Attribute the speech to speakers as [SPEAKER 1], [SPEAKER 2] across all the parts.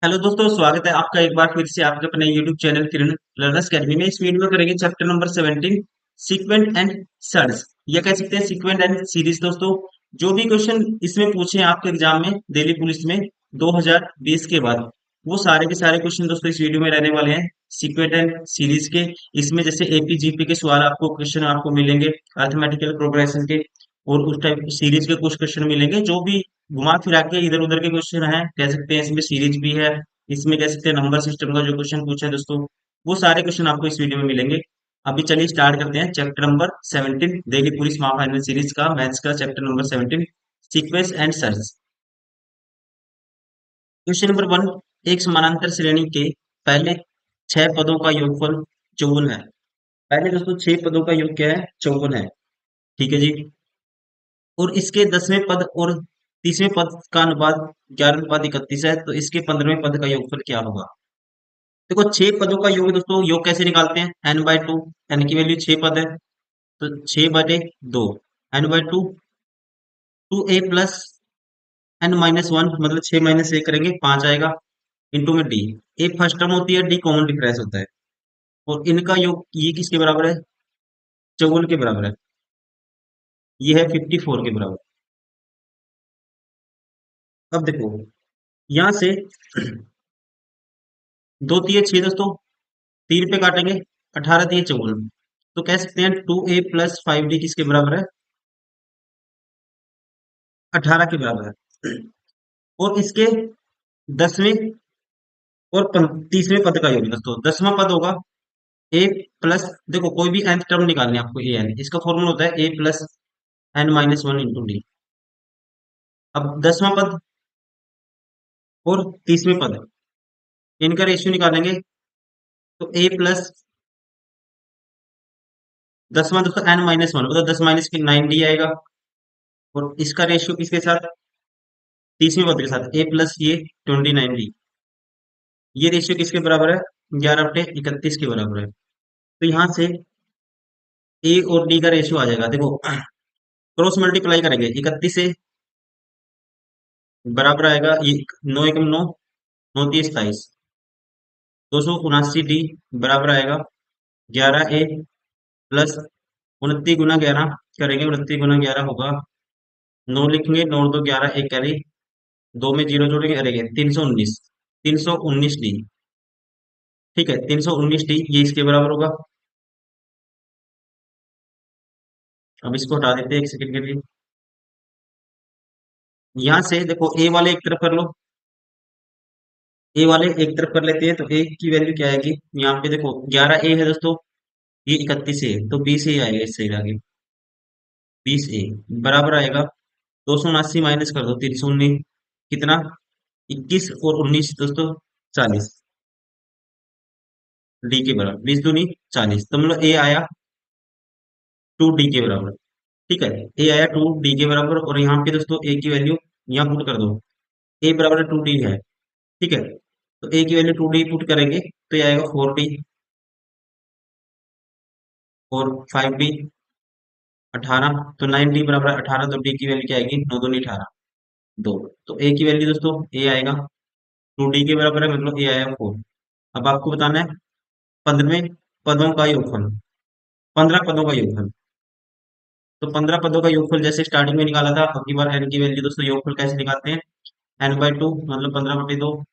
[SPEAKER 1] Hello दोस्तों, स्वागत है आपका एक बार फिर से आपके अपने YouTube channel Kiran learners academy में। इस वीडियो में करेंगे chapter number 17 sequence and series, या कह सकते हैं सीक्वेंट एंड सीरीज। दोस्तों, जो भी क्वेश्चन इसमें पूछे आपके एग्जाम में दिल्ली पुलिस में 2020 के बाद, वो सारे के सारे क्वेश्चन दोस्तों इस वीडियो में रहने वाले हैं सीक्वेंट एंड सीरीज के। इसमें जैसे एपी जीपी के सवाल आपको क्वेश्चन आपको मिलेंगे, अर्थमेटिकल प्रोग्रेशन के, और उस टाइप सीरीज के कुछ क्वेश्चन मिलेंगे जो भी घुमा फिरा के इधर उधर के क्वेश्चन हैं, कह सकते हैं। इसमें सीरीज भी है, इसमें कह सकते हैं नंबर सिस्टम का जो क्वेश्चन पूछा है दोस्तों, वो सारे क्वेश्चन आपको इस वीडियो में मिलेंगे। अभी चलिए स्टार्ट करते हैं चैप्टर नंबर 17 दिल्ली पुलिस महाफाइनल सीरीज का मैथ्स का chapter number 17 sequence and series. Question number 1, एक समानांतर श्रेणी के पहले 6 पदों का योगफल 54 है। पहले दोस्तों 6 पदों का योग क्या है? 54 है। ठीक है जी। और इसके 10वें पद और 30वें पद का अनुपात 11:31 है, तो इसके 15वें पद का योगफल क्या होगा? देखो, 6 पदों का योग दोस्तों, योग कैसे निकालते हैं? n/2, n की वैल्यू 6 पद है, तो 6/2, n/2, 2a+n-1, मतलब 6 - 1 करेंगे 5 आएगा, इंटू में डी। ए फर्स्ट टर्म होती है, डी कॉमन डिफरेंस होता है, और इनका योग ये किसके बराबर है? 54 के बराबर है। ये है 54 के बराबर। अब देखो, यहां से 2 × 3 = 6 दोस्तों, 3 पे काटेंगे, 18 × 3 = 54, तो कह सकते हैं 2a+5d किसके बराबर है? 18 के बराबर है। और इसके 10वें और 30वें पद का योग दोस्तों, 10वां पद होगा ए प्लस, देखो कोई भी nth टर्म निकालनी है आपको, ए एन, इसका फॉर्मूला होता है a+n-1 इंटू डी। अब 10वां पद और 30वें पद, इनका रेशियो निकालेंगे, तो a प्लस 10वां दोस्तों n-1, मतलब 10 माइनस के 9d आएगा, और इसका रेशियो किसके साथ? 30वें पद के साथ, a+, ये 29d। ये रेशियो किसके बराबर है? 11/31 के बराबर है। तो यहाँ से ए और डी का रेशियो आ जाएगा, देखो क्रॉस मल्टीप्लाई करेंगे, 31 से बराबर आएगा ये 9 × 9, 9×3 = 27, 279d बराबर आएगा 11a प्लस 29 × 11 करेंगे, 29 × 11 होगा, 9 लिखेंगे, 9 और 2 11, एक कैरी, 2 में 0 जोड़ेंगे, अरे 319, 319d। ठीक है, 319d ये इसके बराबर होगा। अब इसको हटा देते हैं एक सेकंड के लिए। यहां से देखो, ए वाले एक तरफ कर लो, ए वाले एक तरफ कर लेते हैं, तो ए की वैल्यू क्या आएगी? यहाँ पे देखो 11a है दोस्तों, ये 31 है, तो 20a आएगा इससे आगे, 20a बराबर आएगा 279 माइनस कर दो 319, कितना? 21 और 19 दोस्तों 40, डी के बराबर, 20×2 = 40, तो मतलब ए आया 2d के बराबर। ठीक है, ए आया 2d के बराबर, और यहाँ पे दोस्तों ए की वैल्यू यहाँ पुट कर दो, ए बराबर 2d है। ठीक है, तो ए की वैल्यू 2d पुट करेंगे, तो ये आएगा 4d, और 5d 18, तो 9d बराबर 18, तो डी की वैल्यू क्या आएगी? 9×2 = 18, 2। तो ए की वैल्यू दोस्तों ए आएगा 2d के बराबर है, मतलब ए आया 4। अब आपको बताना है 15वें पदों का योगफल, 15 पदों का योगफल। तो 15 पदों का योगफल जैसे स्टार्टिंग में निकाला था, अब की बार एन की वैल्यू दोस्तों योगफल कैसे निकालते हैं? n/2, मतलब 15/2,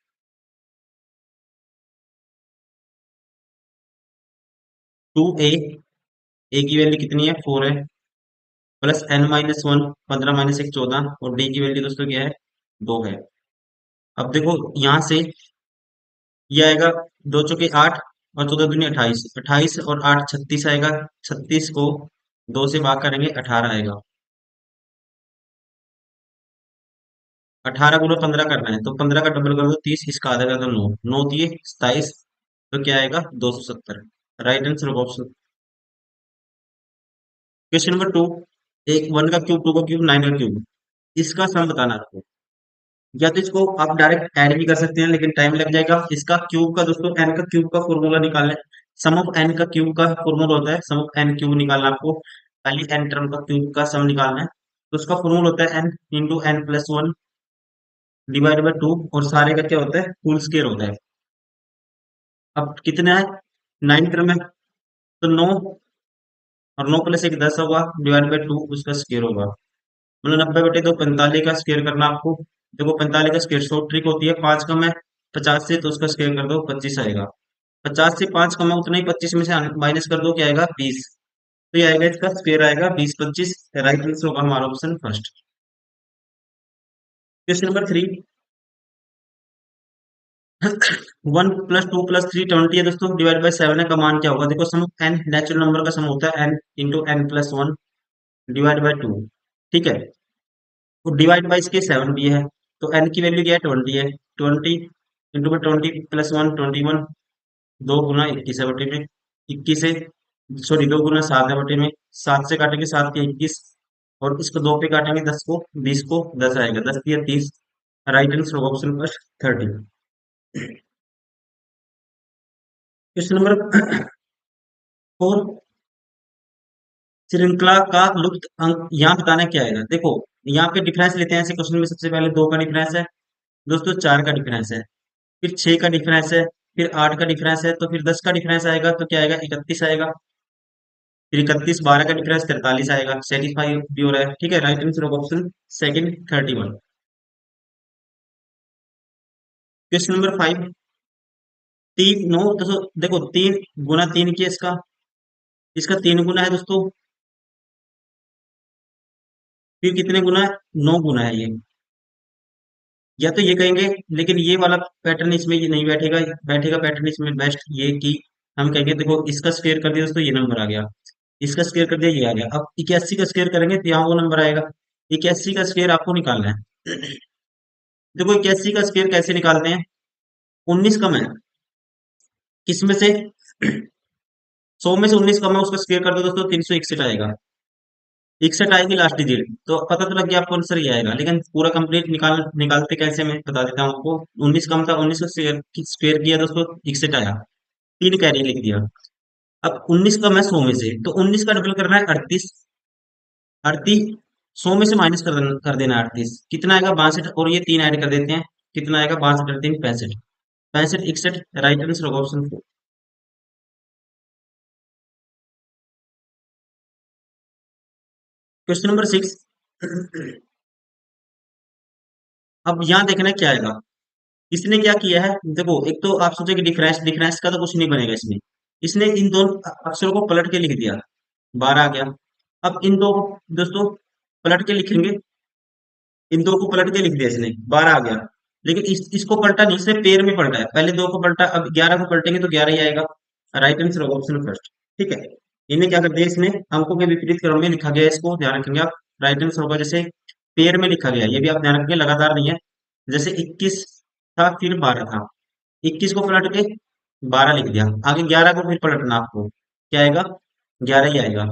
[SPEAKER 1] 2a, ए की वैल्यू कितनी है? 4 है, प्लस n-1, 15 - 1 14, और डी की वैल्यू दोस्तों क्या है? 2 है। अब देखो यहाँ से ये आएगा, 2 × 4 = 8, और 14×2 = 28, 28 और 8 36 आएगा, 36 को 2 से भाग करेंगे, 18 आएगा। 18 × 15 करना है, तो 15 का डबल कर दो 30, इसका आधा कर दो 9, 9×3 = 27, तो क्या आएगा? 270। Right answer of option. Question number 2, एक 1 का क्यूब, 2 का क्यूब, 9 का क्यूब, इसका सम बताना है आपको। या तो इसको आप डायरेक्ट ऐड भी कर सकते हैं, लेकिन टाइम लग जाएगा। इसका क्यूब का दोस्तों, एन का क्यूब का फॉर्मूला निकालना है, सम ऑफ एन का क्यूब का फॉर्मूला होता है, सम ऑफ एन क्यूब निकालना है आपको। पहले एन टर्म का क्यूब का सम निकालना है, तो उसका फॉर्मूला होता है N into n+1 divide by 2, और सारे का क्या होता है, फुल स्क्वायर होता है। अब कितना है, 9 टर्म है, तो 9, और 9 प्लस 1 10 होगा, डिवाइड बाय 2 उसका स्क्वायर होगा। मतलब 90/2 45 का स्क्वायर करना आपको। देखो 45 का स्क्वायर शॉर्ट ट्रिक होती है, 5 कम है 50 से, तो उसका स्क्वायर कर दो 25 आएगा। 50 से 5 कम है उतना ही 25 में से माइनस कर दो, क्या आएगा 20। तो ये आएगा, इसका स्क्वायर आएगा 20 25। राइट आंसर होगा हमारा ऑप्शन फर्स्ट। Question number 3। 1 + 2 + 3 20 है दोस्तों, डिवाइड बाय 7 है, का मान क्या होगा। देखो सम एन नेचुरल नंबर का सम होता है, n × n+1 डिवाइड बाय 2। ठीक है, तो डिवाइड बाई इसके 7 भी है, तो n की वैल्यू क्या है 20 है। 20 × 20 + 1 21, 2 × 21 है बटे में, 21 से, सॉरी 2 × 7 है बटे में, 7 से काटेंगे 7 के 21, और इसको 2 पे काटेंगे 10 को, 20 को 10 आएगा, 10 या 30। राइट आंसर होगा ऑप्शन फर्स्ट 30। Question number 4। श्रृंखला का लुप्त अंक यहाँ बताना क्या आएगा। देखो यहाँ पे डिफरेंस लेते हैं, ऐसे क्वेश्चन में सबसे पहले 2 का डिफरेंस है दोस्तों, 4 का डिफरेंस है, फिर 6 का डिफरेंस है, फिर 8 का डिफरेंस है, तो फिर 10 का डिफरेंस आएगा, तो क्या आएगा 31 आएगा। फिर 31, 12 का डिफरेंस 43 आएगा, सेटिस्फाई भी हो रहा है। ठीक है, right answer of option second 31। Question number 5। 3 9 दोस्तों, देखो 3 × 3 किया, इसका इसका 3 गुना है दोस्तों, फिर कितने गुना है, 9 गुना है ये। या तो ये कहेंगे, लेकिन ये वाला पैटर्न इसमें ये नहीं बैठेगा, बैठेगा पैटर्न इसमें बेस्ट ये कि हम कहेंगे देखो इसका स्क्वायर कर दिया दोस्तों, ये नंबर आ गया, इसका स्क्वायर कर दिया, ये आ गया। अब 81 का स्क्वायर करेंगे तो यहाँ वो नंबर आएगा। 81 का स्क्वायर आपको निकालना है। देखो 81 का स्क्वायर कैसे निकालते हैं, 19 कम है, किसमें से 100 में से 19 कम है, उसका स्क्वायर कर दो दोस्तों, 361 आएगा। 61 आएगी लास्ट डिजिट, तो पता तो लग गया आपको आंसर ये आएगा, लेकिन पूरा कंप्लीट निकालते कैसे मैं बता देता हूँ आपको। 19 कम था, 19 का स्क्वायर किया दोस्तों, 61 आया, 3 कैरी लिख दिया। अब 19 कम है 100 में से, तो 19 का डबल करना है 38। 38 100 में से माइनस कर देना है 38, कितना आएगा 62, और ये 3 ऐड कर देते हैं, कितना आएगा 62 और 3 65, 65 61। राइट आंसर होगा ऑप्शन 4। Question number 6। अब यहाँ देखना है क्या आएगा। इसने क्या किया है, देखो एक तो आप सोचे कि डिफरेंस डिफरेंस का तो कुछ नहीं बनेगा इसमें, इसने इन दोनों अक्षरों को पलट के लिख दिया, 12 आ गया। अब इन दो को दोस्तों पलट के लिखेंगे, इन दो को पलट के लिख दिया इसने, 12 आ गया। लेकिन इसको पलटा नहीं, इसने पेयर में पलटा है, पहले 2 को पलटा, अब 11 को पलटेंगे तो 11 ही आएगा। राइट आंसर होगा ऑप्शन फर्स्ट। ठीक है, इन्हें क्या कर दिया, इसने अंकों के विपरीत क्रम में लिखा गया है, इसको ध्यान रखेंगे आप। राइट आंसर होगा, जैसे पेयर में लिखा गया है, ये भी आप ध्यान रखेंगे, लगातार नहीं है। जैसे 21 था फिर 12 था, 21 को पलट के 12 लिख दिया, आगे 11 को फिर पलटना आपको, क्या आएगा 11 ही आएगा।